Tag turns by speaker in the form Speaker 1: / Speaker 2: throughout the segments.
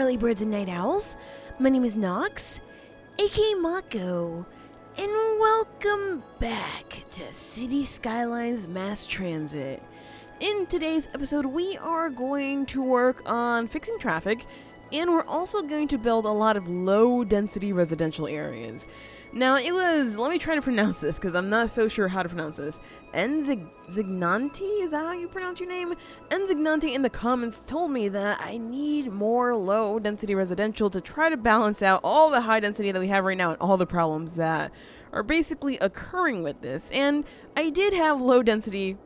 Speaker 1: early birds and night owls. My name is Nox, aka Mako, and welcome back to City Skylines Mass Transit. In today's episode, we are going to work on fixing traffic, and we're also going to build a lot of low-density residential areas. Now, it was, let me try to pronounce this, because I'm not so sure how to pronounce this. Enzignanti? Is that how you pronounce your name? Enzignanti in the comments told me that I need more low-density residential to try to balance out all the high density that we have right now and all the problems that are basically occurring with this. And I did have low-density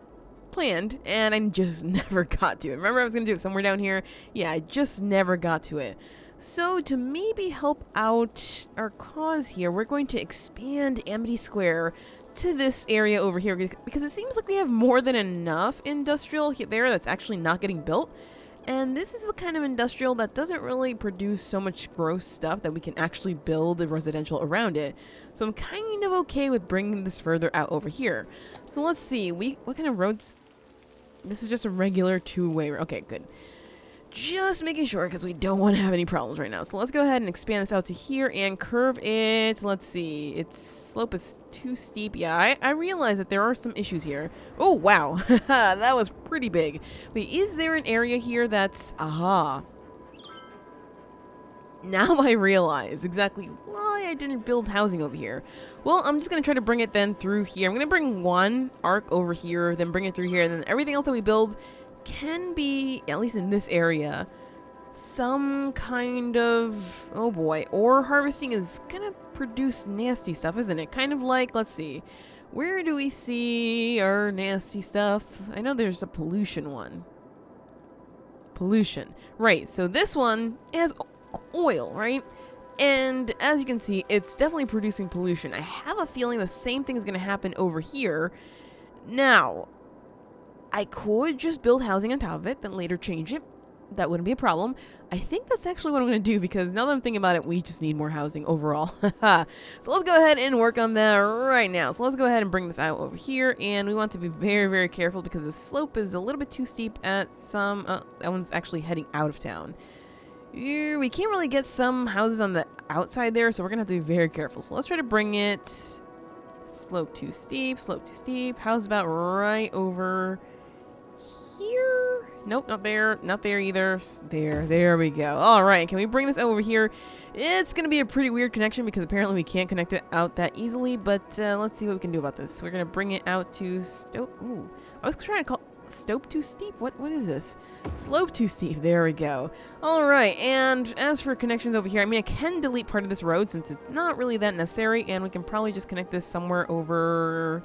Speaker 1: planned, and I just never got to it. Remember I was going to do it somewhere down here? Yeah, I just never got to it. So to maybe help out our cause here, we're going to expand Amity Square to this area over here because it seems like we have more than enough industrial there that's actually not getting built. And this is the kind of industrial that doesn't really produce so much gross stuff that we can actually build a residential around it. So I'm kind of okay with bringing this further out over here. So let's see, what kind of roads? This is just a regular two-way. Okay, good. Just making sure because we don't want to have any problems right now. So let's go ahead and expand this out to here and curve it. Let's see. Its slope is too steep. Yeah, I realize that there are some issues here. Oh, wow. That was pretty big. Wait, is there an area here that's... Aha. Now I realize exactly why I didn't build housing over here. Well, I'm just going to try to bring it then through here. I'm going to bring one arc over here, then bring it through here, and then everything else that we build can be, at least in this area, some kind of, oh boy, ore harvesting is gonna produce nasty stuff, isn't it? Kind of like, let's see, where do we see our nasty stuff? I know there's a pollution one. Pollution. Right, so this one has oil, right? And as you can see, it's definitely producing pollution. I have a feeling the same thing is gonna happen over here. Now, I could just build housing on top of it, then later change it. That wouldn't be a problem. I think that's actually what I'm going to do because now that I'm thinking about it, we just need more housing overall. So let's go ahead and work on that right now. So let's go ahead and bring this out over here. And we want to be very, very careful because the slope is a little bit too steep at some... that one's actually heading out of town. We can't really get some houses on the outside there, so we're going to have to be very careful. So let's try to bring it... Slope too steep, slope too steep. How's about right over... here? Nope, not there either. There we go. All right, can we bring this over here? It's gonna be a pretty weird connection because apparently we can't connect it out that easily, but let's see what we can do about this. We're gonna bring it out to ooh, I was trying to call stope too steep. What is this? Slope too steep. There we go. All right, and as for connections over here, I mean, I can delete part of this road since it's not really that necessary, and we can probably just connect this somewhere over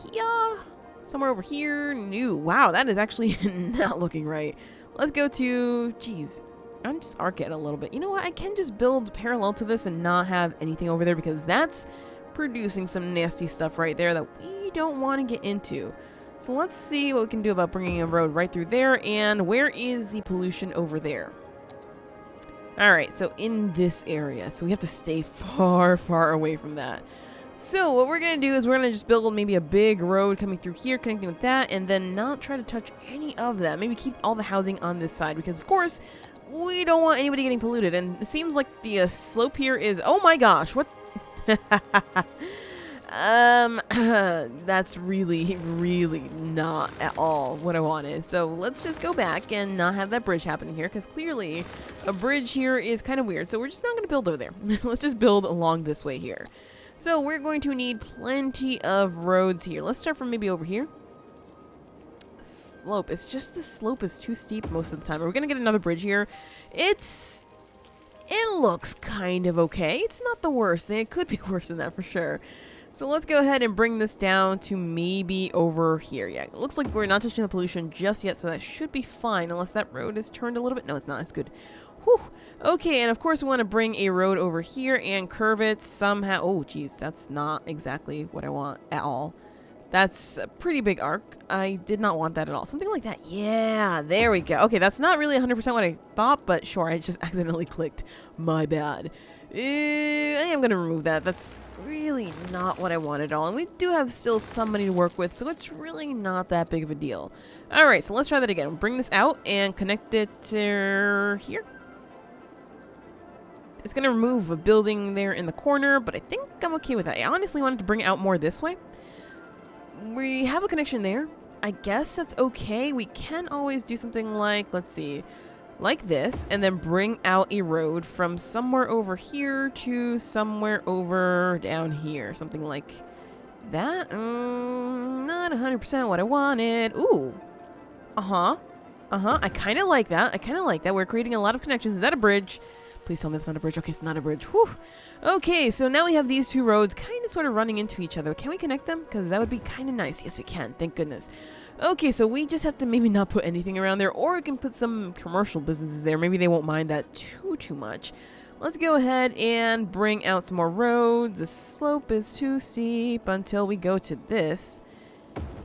Speaker 1: here. Somewhere over here. New. Wow, that is actually not looking right. Let's go to... Geez. I'm just arc it a little bit. You know what? I can just build parallel to this and not have anything over there because that's producing some nasty stuff right there that we don't want to get into. So let's see what we can do about bringing a road right through there. And where is the pollution over there? Alright, so in this area. So we have to stay far, far away from that. So what we're going to do is we're going to just build maybe a big road coming through here, connecting with that, and then not try to touch any of that. Maybe keep all the housing on this side because, of course, we don't want anybody getting polluted. And it seems like the slope here is... Oh my gosh, what? That's really, really not at all what I wanted. So let's just go back and not have that bridge happening here because clearly a bridge here is kind of weird. So we're just not going to build over there. Let's just build along this way here. So we're going to need plenty of roads here. Let's start from maybe over here. Slope. It's just the slope is too steep most of the time. Are we going to get another bridge here? It looks kind of okay. It's not the worst thing. It could be worse than that for sure. So let's go ahead and bring this down to maybe over here. Yeah, it looks like we're not touching the pollution just yet, so that should be fine unless that road is turned a little bit. No, it's not. It's good. Whew. Okay, and of course we want to bring a road over here and curve it somehow. Oh, geez, that's not exactly what I want at all. That's a pretty big arc. I did not want that at all. Something like that. Yeah, there we go. Okay, that's not really 100% what I thought, but sure, I just accidentally clicked. My bad. I am going to remove that. That's really not what I wanted at all. And we do have still some money to work with, so it's really not that big of a deal. All right, so let's try that again. Bring this out and connect it to here. It's going to remove a building there in the corner, but I think I'm okay with that. I honestly wanted to bring it out more this way. We have a connection there. I guess that's okay. We can always do something like, let's see, like this, and then bring out a road from somewhere over here to somewhere over down here. Something like that. Not 100% what I wanted. Ooh. Uh-huh. I kind of like that. We're creating a lot of connections. Is that a bridge? Please tell me that's not a bridge. Okay, it's not a bridge. Whew. Okay, so now we have these two roads kind of sort of running into each other. Can we connect them? Because that would be kind of nice. Yes, we can. Thank goodness. Okay, so we just have to maybe not put anything around there, or we can put some commercial businesses there. Maybe they won't mind that too much. Let's go ahead and bring out some more roads. The slope is too steep until we go to this.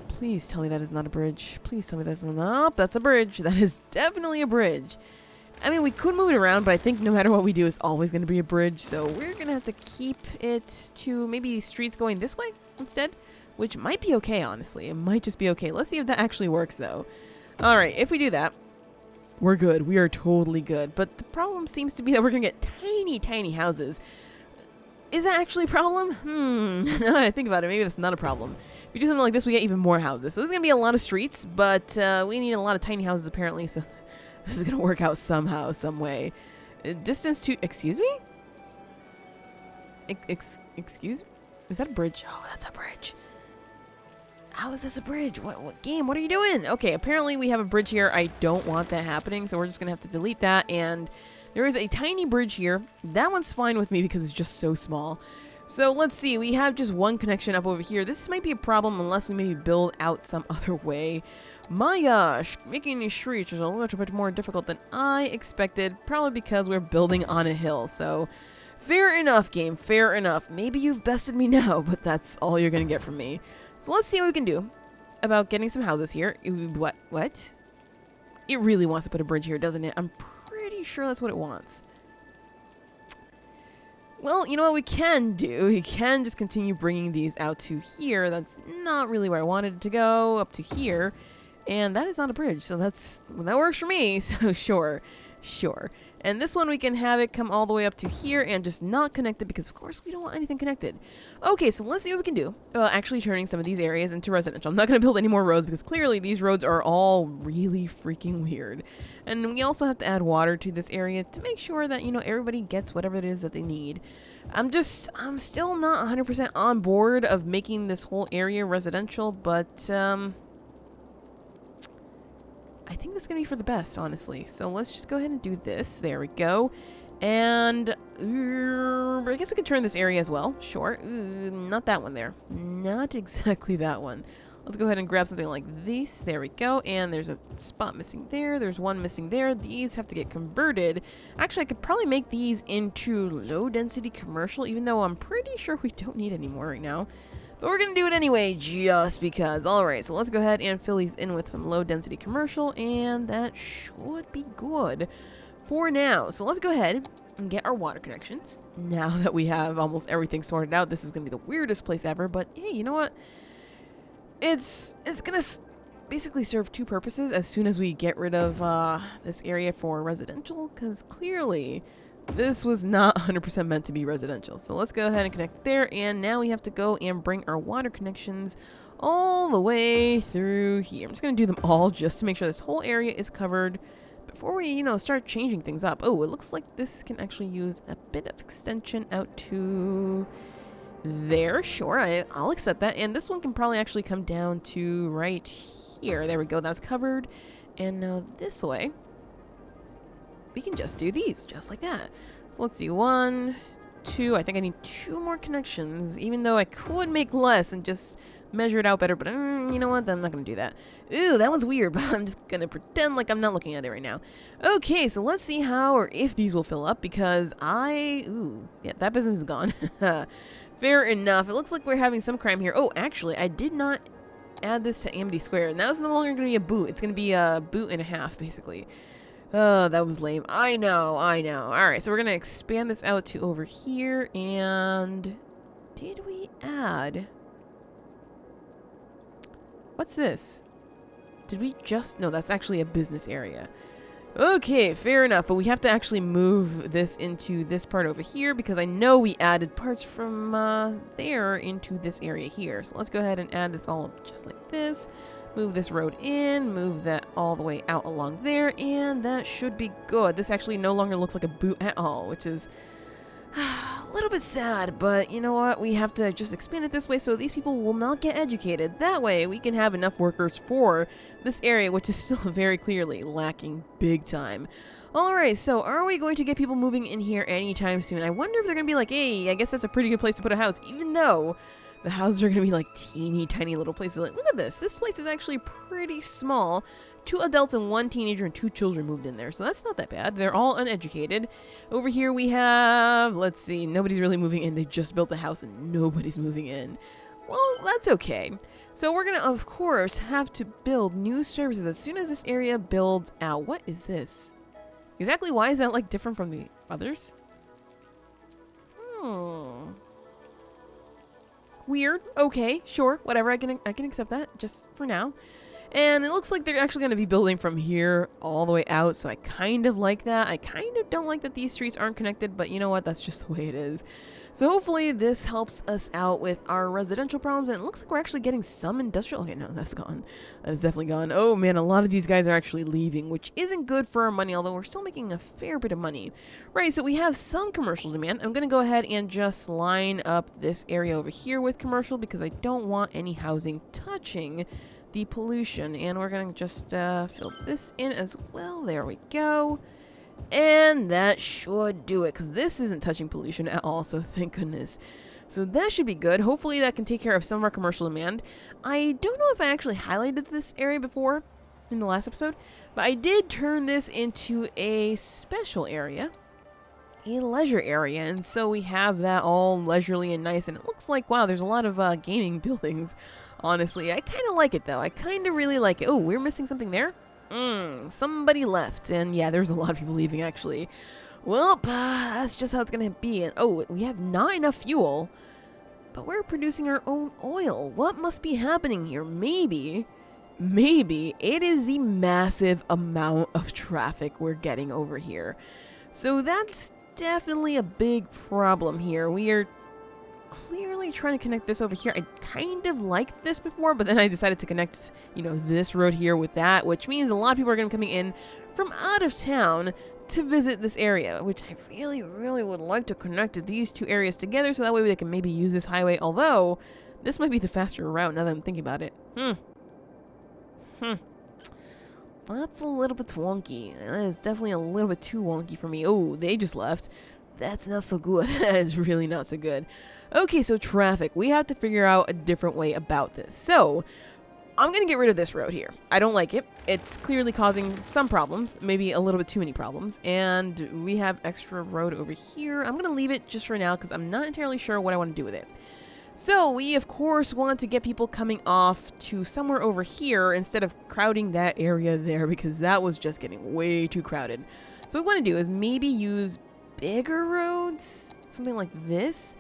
Speaker 1: Please tell me that is not a bridge. Please tell me that's not. Nope, that's a bridge. That is definitely a bridge. I mean, we could move it around, but I think no matter what we do, it's always going to be a bridge. So we're going to have to keep it to maybe streets going this way instead, which might be okay, honestly. It might just be okay. Let's see if that actually works, though. All right, if we do that, we're good. We are totally good. But the problem seems to be that we're going to get tiny houses. Is that actually a problem? Now that I think about it, maybe that's not a problem. If we do something like this, we get even more houses. So there's going to be a lot of streets, but we need a lot of tiny houses, apparently, so this is going to work out somehow, some way. Distance to... Excuse me? Excuse me? Is that a bridge? Oh, that's a bridge. How is this a bridge? What game? What are you doing? Okay, apparently we have a bridge here. I don't want that happening, so we're just going to have to delete that. And there is a tiny bridge here. That one's fine with me because it's just so small. So let's see. We have just one connection up over here. This might be a problem unless we maybe build out some other way. My gosh, making these streets is a little bit more difficult than I expected, probably because we're building on a hill, so fair enough, game, fair enough. Maybe you've bested me now, but that's all you're gonna get from me. So let's see what we can do about getting some houses here. What? It really wants to put a bridge here, doesn't it? I'm pretty sure that's what it wants. Well, you know what we can do? We can just continue bringing these out to here. That's not really where I wanted it to go, up to here. And that is not a bridge, so that works for me, so sure. And this one we can have it come all the way up to here and just not connect it because, of course, we don't want anything connected. Okay, so let's see what we can do about actually turning some of these areas into residential. I'm not going to build any more roads because clearly these roads are all really freaking weird. And we also have to add water to this area to make sure that, you know, everybody gets whatever it is that they need. I'm still not 100% on board of making this whole area residential, but, I think that's going to be for the best, honestly. So let's just go ahead and do this. There we go. And I guess we could turn this area as well. Sure. Not that one there. Not exactly that one. Let's go ahead and grab something like this. There we go. And there's a spot missing there. There's one missing there. These have to get converted. Actually, I could probably make these into low-density commercial, even though I'm pretty sure we don't need any more right now. But we're going to do it anyway, just because. Alright, so let's go ahead and fill these in with some low-density commercial, and that should be good for now. So let's go ahead and get our water connections. Now that we have almost everything sorted out, this is going to be the weirdest place ever, but hey, you know what? It's going to basically serve two purposes as soon as we get rid of this area for residential, because clearly this was not 100% meant to be residential. So let's go ahead and connect there. And now we have to go and bring our water connections all the way through here. I'm just going to do them all just to make sure this whole area is covered before we, you know, start changing things up. Oh, it looks like this can actually use a bit of extension out to there. Sure, I'll accept that. And this one can probably actually come down to right here. There we go. That's covered. And now this way, we can just do these, just like that. So let's see, 1, 2, I think I need 2 more connections, even though I could make less and just measure it out better, but you know what, I'm not going to do that. Ooh, that one's weird, but I'm just going to pretend like I'm not looking at it right now. Okay, so let's see how or if these will fill up, because yeah, that business is gone. Fair enough. It looks like we're having some crime here. Oh, actually, I did not add this to Amity Square, and that was no longer going to be a boot. It's going to be a boot and a half, basically. Oh, that was lame. I know. Alright, so we're going to expand this out to over here, and did we add... What's this? Did we just... No, that's actually a business area. Okay, fair enough, but we have to actually move this into this part over here because I know we added parts from there into this area here. So let's go ahead and add this all just like this. Move this road in, move that all the way out along there, and that should be good. This actually no longer looks like a boot at all, which is a little bit sad, but you know what? We have to just expand it this way so these people will not get educated. That way we can have enough workers for this area, which is still very clearly lacking big time. Alright, so are we going to get people moving in here anytime soon? I wonder if they're going to be like, hey, I guess that's a pretty good place to put a house, even though the houses are going to be like teeny tiny little places. Like, look at this. This place is actually pretty small. 2 adults and 1 teenager and 2 children moved in there, so that's not that bad. They're all uneducated. Over here we have, let's see, nobody's really moving in. They just built the house and nobody's moving in. Well, that's okay. So we're gonna, of course, have to build new services as soon as this area builds out. What is this? Exactly why is that like different from the others? Weird. Okay, sure, whatever. I can accept that just for now. And it looks like they're actually going to be building from here all the way out, so I kind of like that. I kind of don't like that these streets aren't connected, but you know what? That's just the way it is. So hopefully this helps us out with our residential problems, and it looks like we're actually getting some industrial. Okay, no, that's gone. That's definitely gone. Oh man, a lot of these guys are actually leaving, which isn't good for our money, although we're still making a fair bit of money. Right, so we have some commercial demand. I'm going to go ahead and just line up this area over here with commercial because I don't want any housing touching the pollution, and we're gonna just fill this in as well. There we go, and that should do it because this isn't touching pollution at all, so thank goodness. So that should be good. Hopefully that can take care of some of our commercial demand. I don't know if I actually highlighted this area before in the last episode, but I did turn this into a special area, a leisure area, and so we have that all leisurely and nice, and it looks like, wow, there's a lot of gaming buildings. Honestly, I kind of like it, though. I kind of really like it. Oh, we're missing something there? Somebody left. And yeah, there's a lot of people leaving, actually. Well, that's just how it's going to be. And oh, we have not enough fuel, but we're producing our own oil. What must be happening here? Maybe it is the massive amount of traffic we're getting over here. So that's definitely a big problem here. We are clearly trying to connect this over here. I kind of liked this before, but then I decided to connect, you know, this road here with that, which means a lot of people are going to be coming in from out of town to visit this area, which I really, really would like to connect these 2 areas together so that way they can maybe use this highway, although this might be the faster route now that I'm thinking about it. That's a little bit wonky. That is definitely a little bit too wonky for me. Oh, they just left. That's not so good. That is really not so good. Okay, so traffic. We have to figure out a different way about this. So, I'm going to get rid of this road here. I don't like it. It's clearly causing some problems, maybe a little bit too many problems. And we have extra road over here. I'm going to leave it just for now because I'm not entirely sure what I want to do with it. So, we of course want to get people coming off to somewhere over here instead of crowding that area there because that was just getting way too crowded. So, what we want to do is maybe use bigger roads, something like this.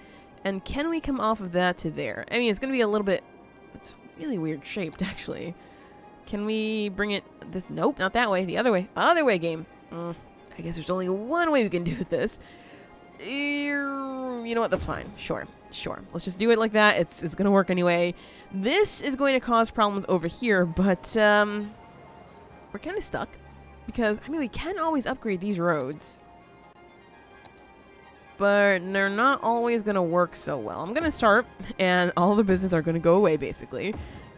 Speaker 1: And can we come off of that to there? I mean, it's going to be a little bit... It's really weird shaped, actually. Can we bring it this... Nope, not that way. The other way. Other way, game. I guess there's only one way we can do this. You know what? That's fine. Sure. Let's just do it like that. It's going to work anyway. This is going to cause problems over here, but we're kind of stuck. Because, I mean, we can always upgrade these roads, but they're not always going to work so well. I'm going to start, and all the business are going to go away, basically,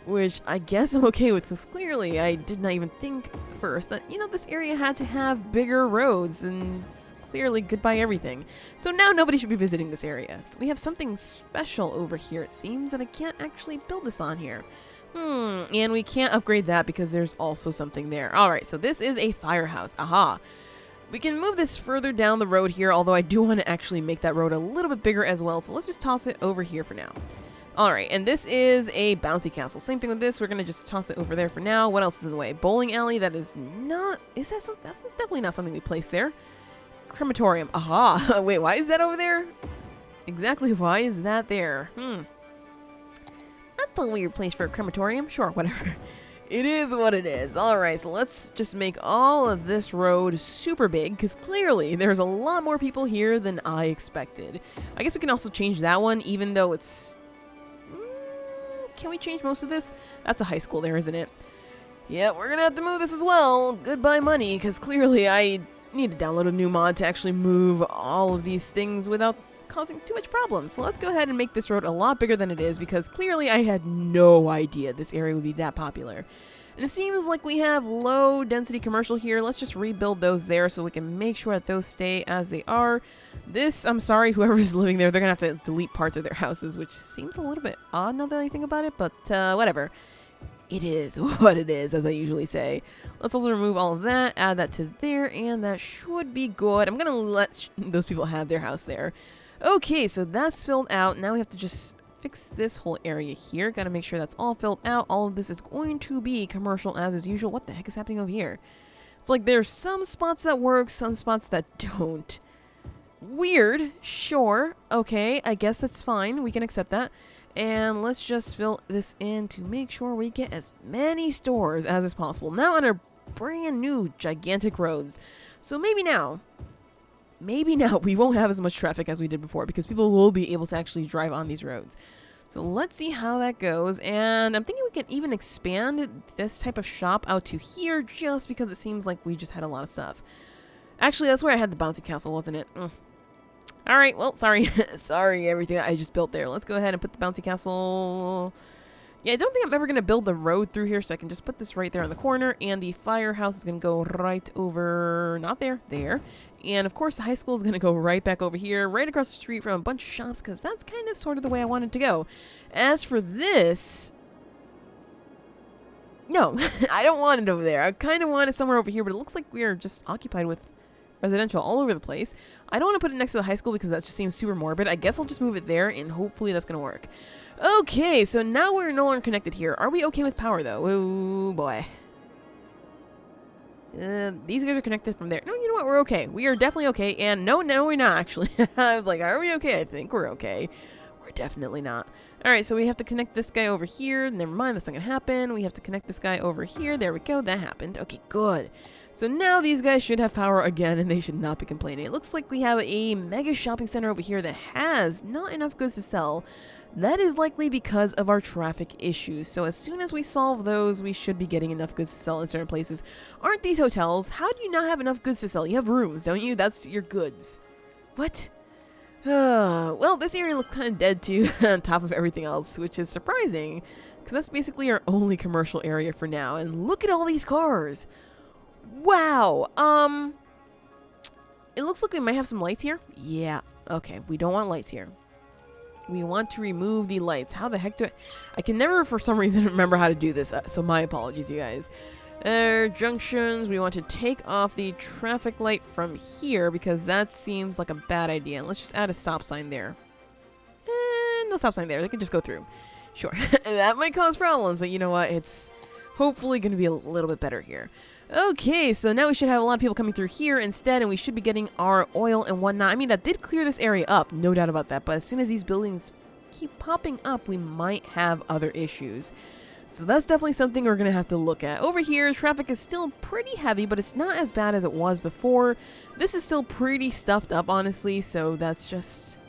Speaker 1: which I guess I'm okay with, because clearly I did not even think first that, you know, this area had to have bigger roads, and it's clearly goodbye everything. So now nobody should be visiting this area. So we have something special over here, it seems, that I can't actually build this on here. And we can't upgrade that because there's also something there. Alright, so this is a firehouse. Aha! We can move this further down the road here, although I do want to actually make that road a little bit bigger as well, so let's just toss it over here for now. Alright, and this is a bouncy castle. Same thing with this, we're going to just toss it over there for now. What else is in the way? Bowling alley, that is not... that's definitely not something we place there. Crematorium, aha! Wait, why is that over there? Exactly, why is that there? That's a weird place for a crematorium. Sure, whatever. It is what it is. Alright, so let's just make all of this road super big, because clearly there's a lot more people here than I expected. I guess we can also change that one, even though it's... Can we change most of this? That's a high school there, isn't it? Yeah, we're gonna have to move this as well. Goodbye money, because clearly I need to download a new mod to actually move all of these things without causing too much problems. So let's go ahead and make this road a lot bigger than it is, because clearly I had no idea this area would be that popular. And it seems like we have low density commercial here. Let's just rebuild those there so we can make sure that those stay as they are. This, I'm sorry, whoever's living there, they're gonna have to delete parts of their houses, which seems a little bit odd now that I think about it, but whatever. It is what it is, as I usually say. Let's also remove all of that, add that to there, and that should be good. I'm gonna let those people have their house there. Okay, so that's filled out. Now we have to just fix this whole area here. Gotta make sure that's all filled out. All of this is going to be commercial as is usual. What the heck is happening over here? It's like there's some spots that work, some spots that don't. Weird. Sure. Okay, I guess that's fine. We can accept that. And let's just fill this in to make sure we get as many stores as is possible. Now on our brand new gigantic roads. So maybe now we won't have as much traffic as we did before, because people will be able to actually drive on these roads. So let's see how that goes. And I'm thinking we can even expand this type of shop out to here, just because it seems like we just had a lot of stuff. Actually, that's where I had the bouncy castle, wasn't it? Alright, well, sorry. Sorry, everything that I just built there. Let's go ahead and put the bouncy castle... Yeah, I don't think I'm ever going to build the road through here, so I can just put this right there in the corner, and the firehouse is going to go right over... Not there. There. And, of course, the high school is going to go right back over here, right across the street from a bunch of shops, because that's kind of sort of the way I wanted to go. As for this... No, I don't want it over there. I kind of want it somewhere over here, but it looks like we are just occupied with residential all over the place. I don't want to put it next to the high school because that just seems super morbid. I guess I'll just move it there, and hopefully that's going to work. Okay, so now we're no longer connected here. Are we okay with power, though? Oh, boy. These guys are connected from there. No, you know what? We're okay. We are definitely okay. And no, we're not, actually. I was like, are we okay? I think we're okay. We're definitely not. Alright, so we have to connect this guy over here. Never mind, that's not going to happen. We have to connect this guy over here. There we go. That happened. Okay, good. So now these guys should have power again, and they should not be complaining. It looks like we have a mega shopping center over here that has not enough goods to sell. That is likely because of our traffic issues. So as soon as we solve those, we should be getting enough goods to sell in certain places. Aren't these hotels? How do you not have enough goods to sell? You have rooms, don't you? That's your goods. What? Well, this area looks kind of dead too, on top of everything else, which is surprising, because that's basically our only commercial area for now. And look at all these cars! Wow! It looks like we might have some lights here. Yeah, okay, we don't want lights here. We want to remove the lights. How the heck do I can never, for some reason, remember how to do this, so my apologies, you guys. Junctions, we want to take off the traffic light from here, because that seems like a bad idea. And let's just add a stop sign there. No stop sign there, they can just go through. Sure, that might cause problems, but you know what, it's hopefully going to be a little bit better here. Okay, so now we should have a lot of people coming through here instead, and we should be getting our oil and whatnot. I mean, that did clear this area up, no doubt about that, but as soon as these buildings keep popping up, we might have other issues. So that's definitely something we're going to have to look at. Over here, traffic is still pretty heavy, but it's not as bad as it was before. This is still pretty stuffed up, honestly, so that's just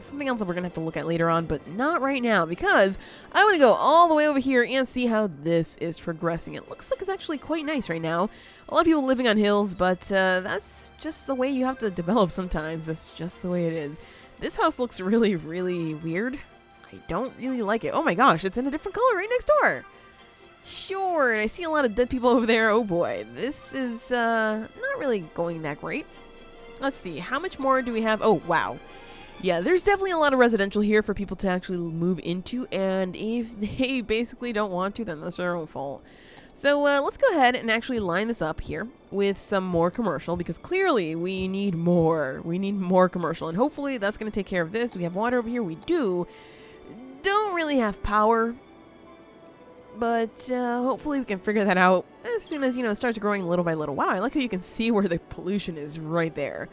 Speaker 1: something else that we're going to have to look at later on, but not right now, because I want to go all the way over here and see how this is progressing. It looks like it's actually quite nice right now. A lot of people living on hills, but that's just the way you have to develop sometimes. That's just the way it is. This house looks really, really weird. I don't really like it. Oh my gosh, it's in a different color right next door. Sure, and I see a lot of dead people over there. Oh boy, this is not really going that great. Let's see, how much more do we have? Oh, wow. Yeah, there's definitely a lot of residential here for people to actually move into, and if they basically don't want to, then that's their own fault. So let's go ahead and actually line this up here with some more commercial, because clearly we need more. We need more commercial, and hopefully that's going to take care of this. Do we have water over here? We do. Don't really have power, but hopefully we can figure that out as soon as, you know, it starts growing little by little. Wow, I like how you can see where the pollution is right there.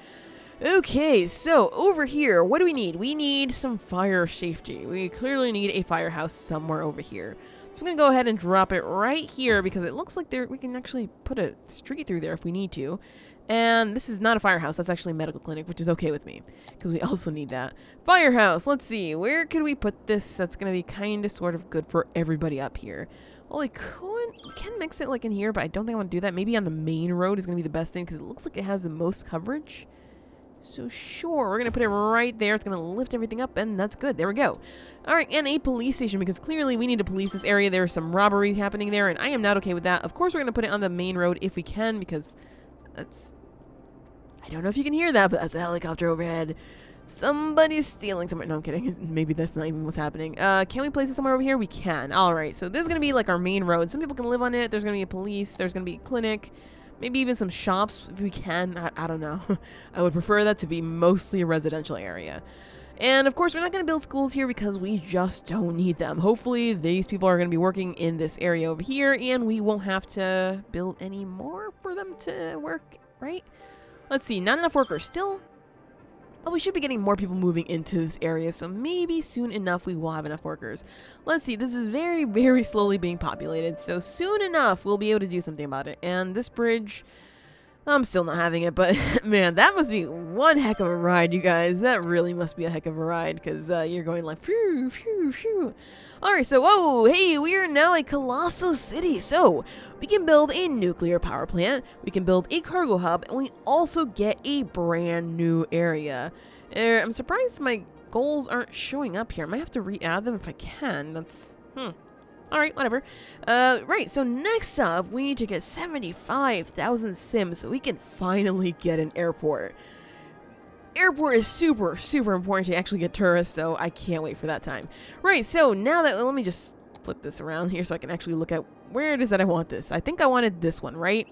Speaker 1: Okay, so over here, what do we need? We need some fire safety. We clearly need a firehouse somewhere over here. So I'm going to go ahead and drop it right here because it looks like we can actually put a street through there if we need to. And this is not a firehouse. That's actually a medical clinic, which is okay with me because we also need that. Firehouse. Let's see. Where could we put this that's going to be kind of sort of good for everybody up here? Well, we can mix it like in here, but I don't think I want to do that. Maybe on the main road is going to be the best thing because it looks like it has the most coverage. So sure, we're going to put it right there. It's going to lift everything up, and that's good. There we go. All right, and a police station, because clearly we need to police this area. There's some robbery happening there, and I am not okay with that. Of course, we're going to put it on the main road if we can, because that's... I don't know if you can hear that, but that's a helicopter overhead. Somebody's stealing somewhere. No, I'm kidding. Maybe that's not even what's happening. Can we place it somewhere over here? We can. All right, so this is going to be like our main road. Some people can live on it. There's going to be a police. There's going to be a clinic. Maybe even some shops if we can. I don't know. I would prefer that to be mostly a residential area. And of course, we're not going to build schools here because we just don't need them. Hopefully, these people are going to be working in this area over here, and we won't have to build any more for them to work, right? Let's see. Not enough workers still. Well, we should be getting more people moving into this area, so maybe soon enough we will have enough workers. Let's see, this is very, very slowly being populated, so soon enough we'll be able to do something about it. And this bridge, I'm still not having it, but man, that must be one heck of a ride, you guys. That really must be a heck of a ride, because you're going like, phew, phew, phew. Alright, so, whoa, hey, we are now a colossal city, so we can build a nuclear power plant, we can build a cargo hub, and we also get a brand new area. I'm surprised my goals aren't showing up here. I might have to re-add them if I can. That's, Alright, whatever. Right, so next up, we need to get 75,000 sims so we can finally get an airport. Airport is super, super important to actually get tourists, so I can't wait for that time. Right, so now that, let me just flip this around here so I can actually look at where it is that I want this. I think I wanted this one, right?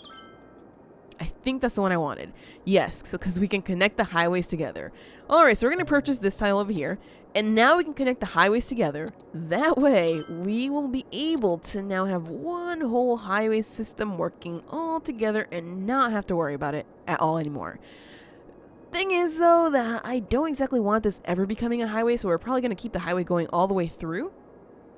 Speaker 1: I think that's the one I wanted. Yes, because we can connect the highways together. Alright, so we're going to purchase this tile over here, and now we can connect the highways together. That way, we will be able to now have one whole highway system working all together and not have to worry about it at all anymore. Thing is, though, that I don't exactly want this ever becoming a highway, so we're probably going to keep the highway going all the way through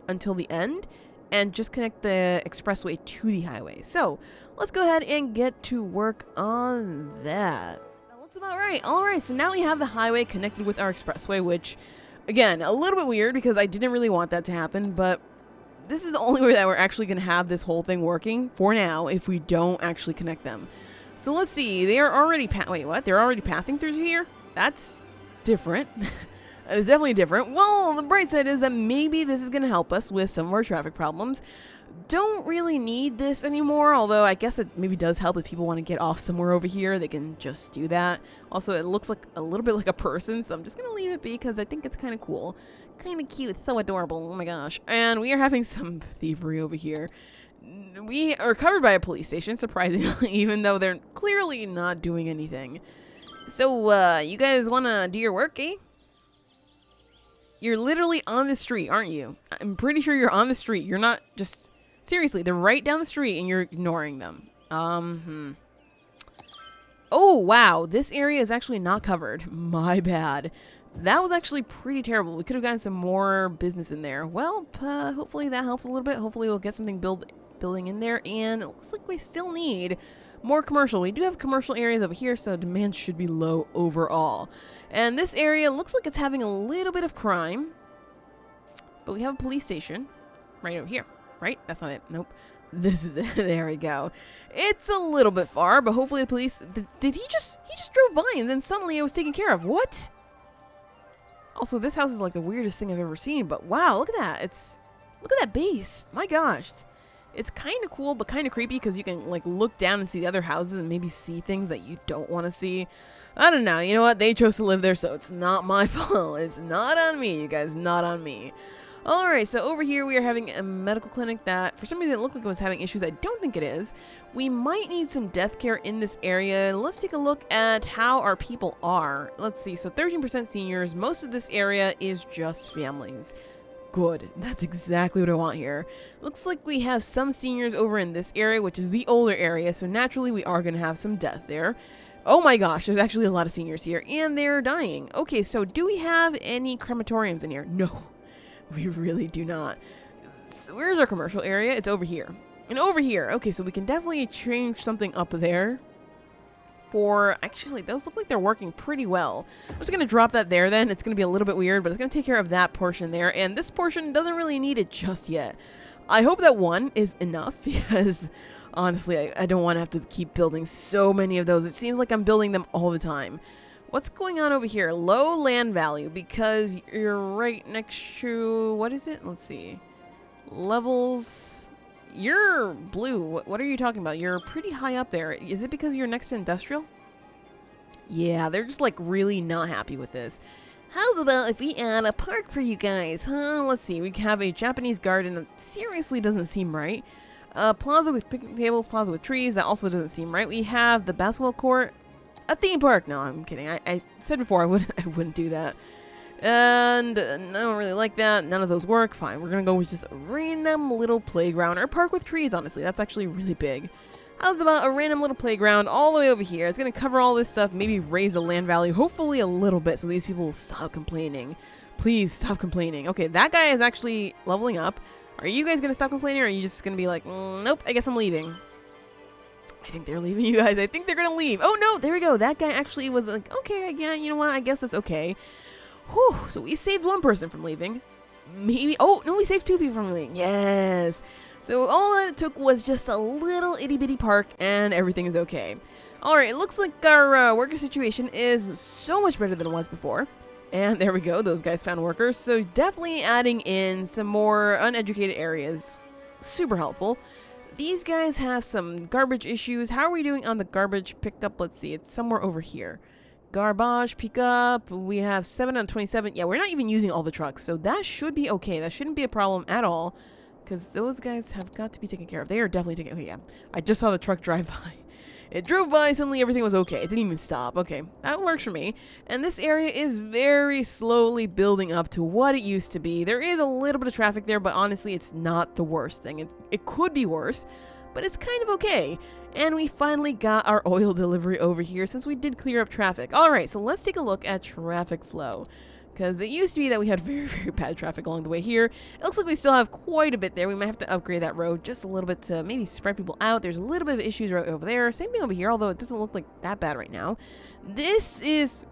Speaker 1: until the end and just connect the expressway to the highway. So let's go ahead and get to work on that. That looks about right. All right, so now we have the highway connected with our expressway, which, again, a little bit weird because I didn't really want that to happen, but this is the only way that we're actually going to have this whole thing working for now if we don't actually connect them. So let's see, they are already wait, what? They're already pathing through here? That's different. That is definitely different. Well, the bright side is that maybe this is going to help us with some of our traffic problems. Don't really need this anymore, although I guess it maybe does help if people want to get off somewhere over here. They can just do that. Also, it looks like a little bit like a person, so I'm just going to leave it be because I think it's kind of cool. Kind of cute. It's so adorable. Oh my gosh. And we are having some thievery over here. We are covered by a police station, surprisingly, even though they're clearly not doing anything. So, you guys want to do your work, eh? You're literally on the street, aren't you? I'm pretty sure you're on the street. You're not just... Seriously, they're right down the street and you're ignoring them. Oh, wow. This area is actually not covered. My bad. That was actually pretty terrible. We could have gotten some more business in there. Well, hopefully that helps a little bit. Hopefully we'll get something building in there. And it looks like we still need more commercial. We do have commercial areas over here, so demand should be low overall. And this area looks like it's having a little bit of crime. But we have a police station right over here. Right? That's not it. Nope. This is it. There we go. It's a little bit far, but hopefully the police... Did he just drove by and then suddenly it was taken care of. What? Also, this house is like the weirdest thing I've ever seen, but wow, look at that. Look at that base. My gosh. It's kind of cool, but kind of creepy because you can like look down and see the other houses and maybe see things that you don't want to see. I don't know. You know what? They chose to live there, so it's not my fault. It's not on me, you guys. Not on me. Alright, so over here we are having a medical clinic that for some reason it looked like it was having issues. I don't think it is. We might need some death care in this area. Let's take a look at how our people are. Let's see, so 13% seniors. Most of this area is just families. Good. That's exactly what I want here. Looks like we have some seniors over in this area, which is the older area, so naturally we are going to have some death there. Oh my gosh, there's actually a lot of seniors here, and they're dying. Okay, so do we have any crematoriums in here? No. We really do not. where's our commercial area? It's over here. And over here. Okay, so we can definitely change something up there. Actually, those look like they're working pretty well. I'm just going to drop that there then. It's going to be a little bit weird, but it's going to take care of that portion there. And this portion doesn't really need it just yet. I hope that one is enough because honestly, I don't want to have to keep building so many of those. It seems like I'm building them all the time. What's going on over here? Low land value because you're right next to, what is it? Let's see. Levels. You're blue. What are you talking about? You're pretty high up there. Is it because you're next to industrial? Yeah, they're just like really not happy with this. How's about if we add a park for you guys, huh? Let's see. We have a Japanese garden. That seriously doesn't seem right. Plaza with picnic tables, plaza with trees. That also doesn't seem right. We have the basketball court. A theme park. No, I'm kidding. I said before I wouldn't do that. And I don't really like that. None of those work. Fine. We're going to go with just a random little playground. Or park with trees, honestly. That's actually really big. How's about a random little playground all the way over here? It's going to cover all this stuff. Maybe raise the land value. Hopefully a little bit so these people will stop complaining. Please stop complaining. Okay, that guy is actually leveling up. Are you guys going to stop complaining or are you just going to be like, nope, I guess I'm leaving? I think they're leaving, you guys. I think they're going to leave. Oh, no, there we go. That guy actually was like, okay, yeah, you know what? I guess that's okay. Whew, so we saved one person from leaving. Maybe, oh, no, we saved two people from leaving. Yes. So all that it took was just a little itty-bitty park and everything is okay. All right, it looks like our worker situation is so much better than it was before. And there we go. Those guys found workers. So definitely adding in some more uneducated areas. Super helpful. These guys have some garbage issues. How are we doing on the garbage pickup? Let's see. It's somewhere over here. Garbage pickup. We have 7 out of 27. Yeah, we're not even using all the trucks. So that should be okay. That shouldn't be a problem at all. Because those guys have got to be taken care of. They are definitely taken. Okay, yeah. I just saw the truck drive by. It drove by, suddenly everything was okay. It didn't even stop. Okay, that works for me. And this area is very slowly building up to what it used to be. There is a little bit of traffic there, but honestly, it's not the worst thing. It could be worse, but it's kind of okay. And we finally got our oil delivery over here since we did clear up traffic. All right, so let's take a look at traffic flow. Because it used to be that we had very, very bad traffic along the way here. It looks like we still have quite a bit there. We might have to upgrade that road just a little bit to maybe spread people out. There's a little bit of issues right over there. Same thing over here, although it doesn't look like that bad right now. This is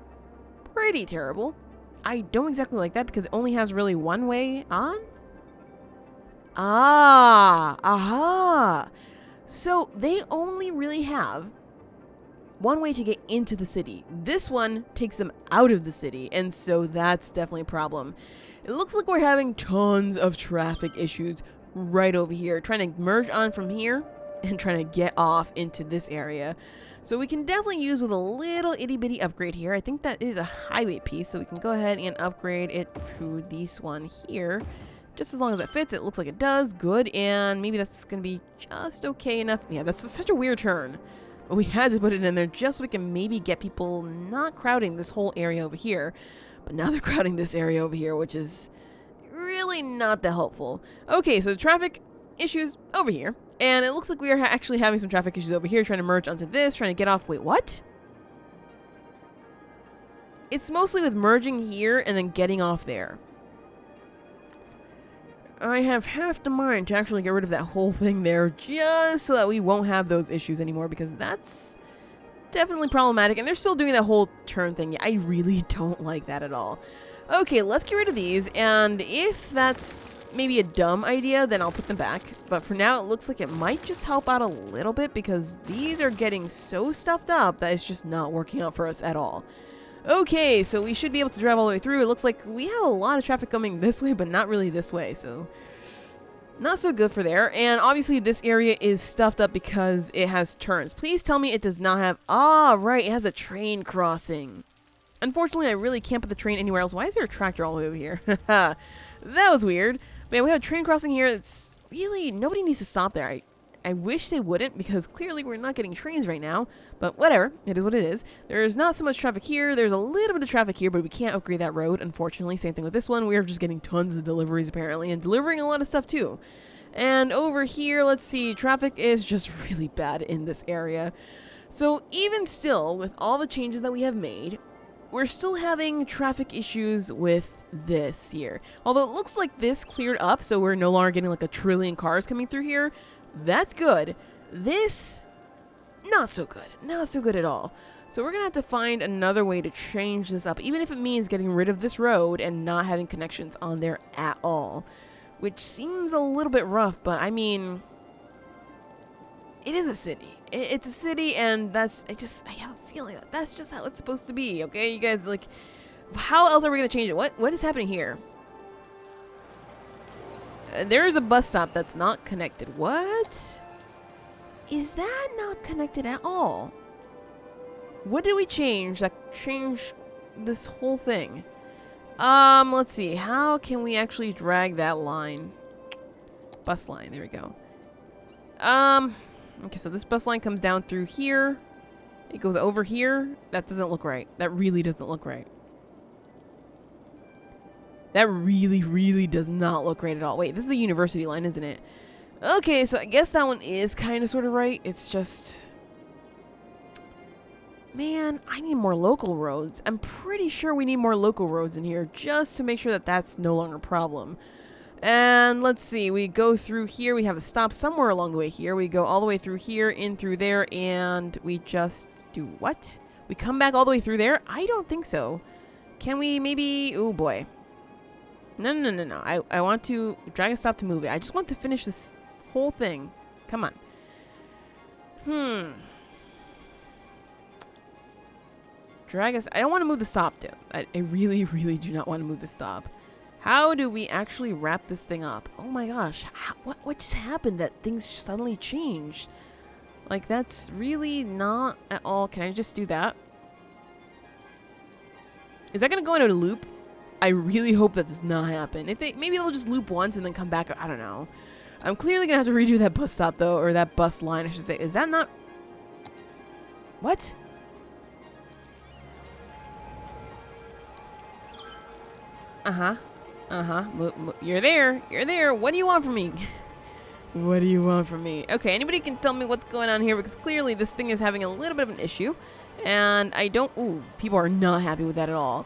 Speaker 1: pretty terrible. I don't exactly like that because it only has really one way on. Aha. So they only really have one way to get into the city. This one takes them out of the city, and so that's definitely a problem. It looks like we're having tons of traffic issues right over here, trying to merge on from here and trying to get off into this area. So we can definitely use with a little itty-bitty upgrade here. I think that is a highway piece, so we can go ahead and upgrade it to this one here. Just as long as it fits, it looks like it does. Good, and maybe that's going to be just okay enough. Yeah, that's such a weird turn. But we had to put it in there just so we can maybe get people not crowding this whole area over here. But now they're crowding this area over here, which is really not that helpful. Okay, so traffic issues over here. And it looks like we are actually having some traffic issues over here, trying to merge onto this, trying to get off. Wait, what? It's mostly with merging here and then getting off there. I have half the mind to actually get rid of that whole thing there just so that we won't have those issues anymore because that's definitely problematic. And they're still doing that whole turn thing. I really don't like that at all. Okay, let's get rid of these. And if that's maybe a dumb idea, then I'll put them back. But for now, it looks like it might just help out a little bit because these are getting so stuffed up that it's just not working out for us at all. Okay, so we should be able to drive all the way through. It looks like we have a lot of traffic coming this way, but not really this way, so not so good for there. And obviously this area is stuffed up because it has turns. Please tell me it does not have... Ah, right, it has a train crossing. Unfortunately, I really can't put the train anywhere else. Why is there a tractor all the way over here? That was weird. But yeah, we have a train crossing here. It's really... Nobody needs to stop there. I wish they wouldn't because clearly we're not getting trains right now. But whatever. It is what it is. There's not so much traffic here. There's a little bit of traffic here, but we can't upgrade that road, unfortunately. Same thing with this one. We're just getting tons of deliveries, apparently, and delivering a lot of stuff, too. And over here, let's see. Traffic is just really bad in this area. So even still, with all the changes that we have made, we're still having traffic issues with this here. Although it looks like this cleared up, so we're no longer getting like a trillion cars coming through here. That's good. This, not so good. Not so good at all. So we're going to have to find another way to change this up, even if it means getting rid of this road and not having connections on there at all. Which seems a little bit rough, but I mean, it is a city. It's a city, and I have a feeling that that's just how it's supposed to be, okay? You guys, like, how else are we going to change it? What is happening here? There is a bus stop that's not connected. What? Is that not connected at all? What did we change that changed this whole thing? Let's see. How can we actually drag that line? Bus line. There we go. Okay, so this bus line comes down through here. It goes over here. That doesn't look right. That really doesn't look right. That really, really does not look right at all. Wait, this is the university line, isn't it? Okay, so I guess that one is kind of sort of right. It's just... Man, I need more local roads. I'm pretty sure we need more local roads in here just to make sure that that's no longer a problem. And let's see, we go through here. We have a stop somewhere along the way here. We go all the way through here, in through there, and we just do what? We come back all the way through there? I don't think so. Can we maybe... Oh, boy. No. I want to drag a stop to move it. I just want to finish this whole thing. Come on. Drag us... I don't want to move the stop, though. I really, really do not want to move the stop. How do we actually wrap this thing up? Oh my gosh. What just happened that things suddenly changed? Like, that's really not at all... Can I just do that? Is that going to go into a loop? I really hope that does not happen. If maybe they'll just loop once and then come back. I don't know. I'm clearly going to have to redo that bus stop, though. Or that bus line, I should say. Is that not... What? You're there. You're there. What do you want from me? What do you want from me? Okay, anybody can tell me what's going on here, because clearly this thing is having a little bit of an issue. And I don't... Ooh, people are not happy with that at all.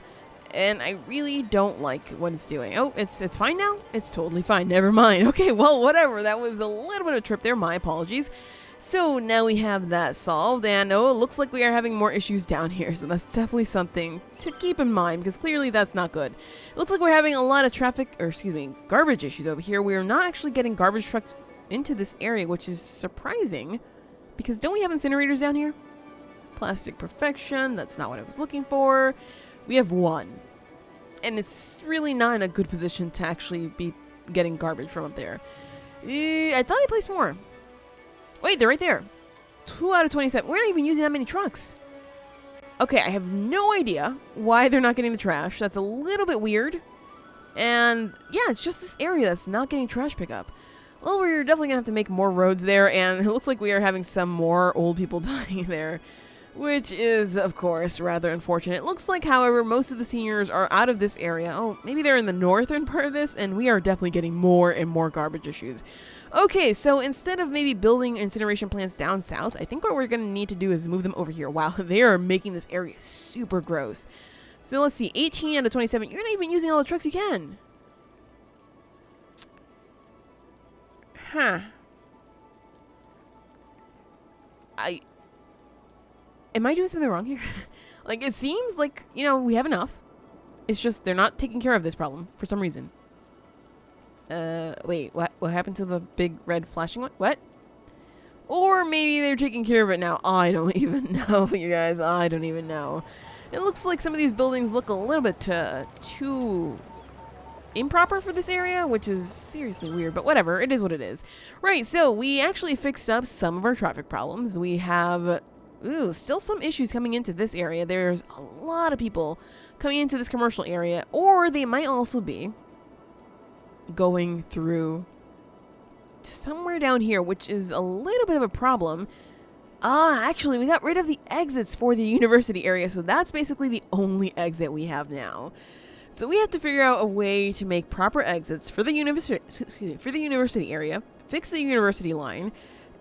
Speaker 1: And I really don't like what it's doing. Oh, it's fine now? It's totally fine. Never mind. Okay, well, whatever. That was a little bit of a trip there. My apologies. So now we have that solved, and oh, it looks like we are having more issues down here, so that's definitely something to keep in mind, because clearly that's not good. It looks like we're having a lot of garbage issues over here. We are not actually getting garbage trucks into this area, which is surprising, because don't we have incinerators down here? Plastic perfection, that's not what I was looking for. We have one, and it's really not in a good position to actually be getting garbage from up there. I thought I placed more. Wait, they're right there. 2 out of 27. We're not even using that many trucks. Okay, I have no idea why they're not getting the trash. That's a little bit weird. And yeah, it's just this area that's not getting trash pickup. Well, we're definitely going to have to make more roads there, and it looks like we are having some more old people dying there, which is, of course, rather unfortunate. It looks like, however, most of the seniors are out of this area. Oh, maybe they're in the northern part of this, and we are definitely getting more and more garbage issues. Okay, so instead of maybe building incineration plants down south, I think what we're going to need to do is move them over here. Wow, they are making this area super gross. So let's see, 18 out of 27. You're not even using all the trucks you can. Huh. Am I doing something wrong here? Like, it seems like, you know, we have enough. It's just they're not taking care of this problem for some reason. Wait, what happened to the big red flashing one? What? Or maybe they're taking care of it now. I don't even know, you guys. I don't even know. It looks like some of these buildings look a little bit too improper for this area, which is seriously weird, but whatever. It is what it is. Right, so we actually fixed up some of our traffic problems. We have, still some issues coming into this area. There's a lot of people coming into this commercial area, or they might also be going through to somewhere down here, which is a little bit of a problem. Actually, we got rid of the exits for the university area, so that's basically the only exit we have now. So we have to figure out a way to make proper exits for the university area, fix the university line,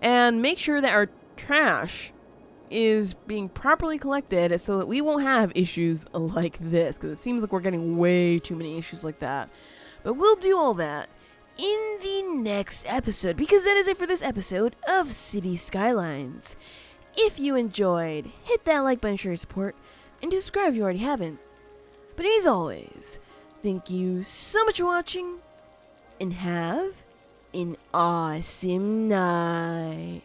Speaker 1: and make sure that our trash is being properly collected so that we won't have issues like this, because it seems like we're getting way too many issues like that. But we'll do all that in the next episode, because that is it for this episode of City Skylines. If you enjoyed, hit that like button, show your support, and subscribe if you already haven't. But as always, thank you so much for watching, and have an awesome night.